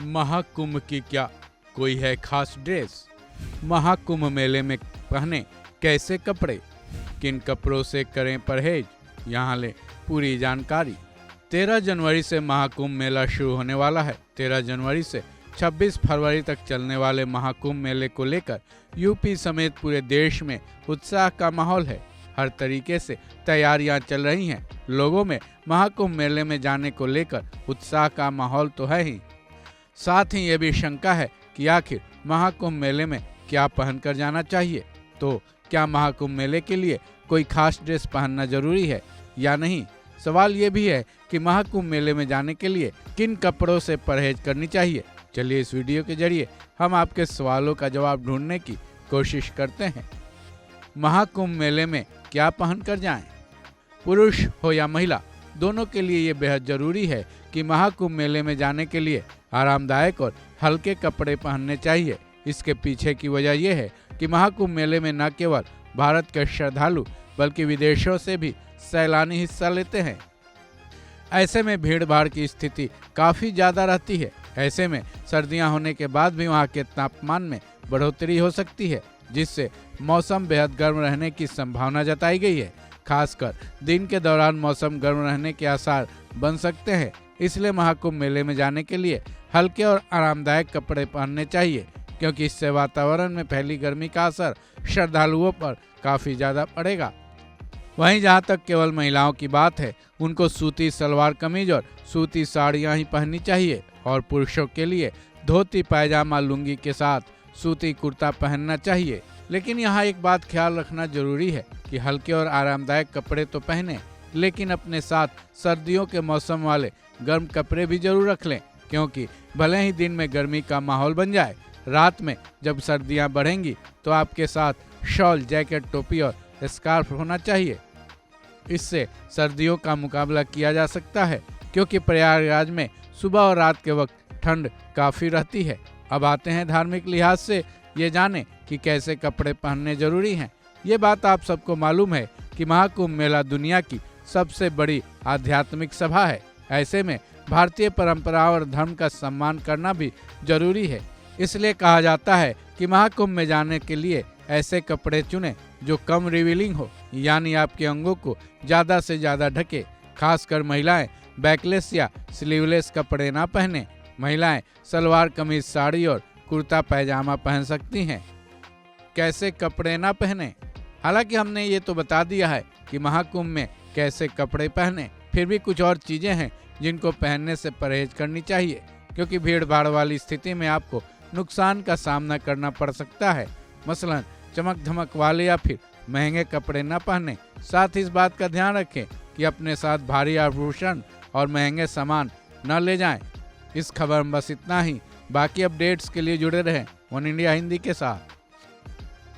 महाकुंभ की क्या कोई है खास ड्रेस? महाकुंभ मेले में पहने कैसे कपड़े, किन कपड़ों से करें परहेज, यहाँ ले पूरी जानकारी। 13 जनवरी से महाकुंभ मेला शुरू होने वाला है। 13 जनवरी से 26 फरवरी तक चलने वाले महाकुंभ मेले को लेकर यूपी समेत पूरे देश में उत्साह का माहौल है। हर तरीके से तैयारियां चल रही हैं। लोगों में महाकुंभ मेले में जाने को लेकर उत्साह का माहौल तो है ही, साथ ही ये भी शंका है कि आखिर महाकुंभ मेले में क्या पहनकर जाना चाहिए। तो क्या महाकुंभ मेले के लिए कोई खास ड्रेस पहनना जरूरी है या नहीं? सवाल ये भी है कि महाकुंभ मेले में जाने के लिए किन कपड़ों से परहेज करनी चाहिए। चलिए इस वीडियो के जरिए हम आपके सवालों का जवाब ढूंढने की कोशिश करते हैं। महाकुंभ मेले में क्या पहनकर जाएं? पुरुष हो या महिला, दोनों के लिए ये बेहद जरूरी है कि महाकुंभ मेले में जाने के लिए आरामदायक और हल्के कपड़े पहनने चाहिए। इसके पीछे की वजह यह है कि महाकुंभ मेले में न केवल भारत के श्रद्धालु बल्कि विदेशों से भी सैलानी हिस्सा लेते हैं। ऐसे में भीड़ भाड़ की स्थिति काफ़ी ज़्यादा रहती है। ऐसे में सर्दियां होने के बाद भी वहां के तापमान में बढ़ोतरी हो सकती है, जिससे मौसम बेहद गर्म रहने की संभावना जताई गई है। खासकर दिन के दौरान मौसम गर्म रहने के आसार बन सकते हैं। इसलिए महाकुंभ मेले में जाने के लिए हल्के और आरामदायक कपड़े पहनने चाहिए, क्योंकि इससे वातावरण में फैली गर्मी का असर श्रद्धालुओं पर काफ़ी ज़्यादा पड़ेगा। वहीं जहां तक केवल महिलाओं की बात है, उनको सूती सलवार कमीज और सूती साड़ियां ही पहननी चाहिए और पुरुषों के लिए धोती पायजामा लुंगी के साथ सूती कुर्ता पहनना चाहिए। लेकिन यहाँ एक बात ख्याल रखना जरूरी है कि हल्के और आरामदायक कपड़े तो पहने, लेकिन अपने साथ सर्दियों के मौसम वाले गर्म कपड़े भी जरूर रख लें, क्योंकि भले ही दिन में गर्मी का माहौल बन जाए, रात में जब सर्दियां बढ़ेंगी तो आपके साथ शॉल, जैकेट, टोपी और स्कार्फ होना चाहिए। इससे सर्दियों का मुकाबला किया जा सकता है, क्योंकि प्रयागराज में सुबह और रात के वक्त ठंड काफ़ी रहती है। अब आते हैं धार्मिक लिहाज से ये जाने कि कैसे कपड़े पहनने जरूरी हैं। ये बात आप सबको मालूम है कि महाकुंभ मेला दुनिया की सबसे बड़ी आध्यात्मिक सभा है। ऐसे में भारतीय परंपरा और धर्म का सम्मान करना भी जरूरी है। इसलिए कहा जाता है कि महाकुंभ में जाने के लिए ऐसे कपड़े चुनें जो कम रिवीलिंग हो, यानी आपके अंगों को ज़्यादा से ज़्यादा ढके। खासकर महिलाएं बैकलेस या स्लीवलेस कपड़े ना पहने। महिलाएं सलवार कमीज, साड़ी और कुर्ता पैजामा पहन सकती हैं। कैसे कपड़े ना पहने? हालांकि हमने ये तो बता दिया है कि महाकुंभ में कैसे कपड़े पहने, फिर भी कुछ और चीज़ें हैं जिनको पहनने से परहेज करनी चाहिए, क्योंकि भीड़ भाड़ वाली स्थिति में आपको नुकसान का सामना करना पड़ सकता है। मसलन चमक धमक वाले या फिर महंगे कपड़े न पहने। साथ ही इस बात का ध्यान रखें कि अपने साथ भारी आभूषण और महंगे सामान न ले जाएं। इस खबर में बस इतना ही। बाकी अपडेट्स के लिए जुड़े रहें वन इंडिया हिंदी के साथ।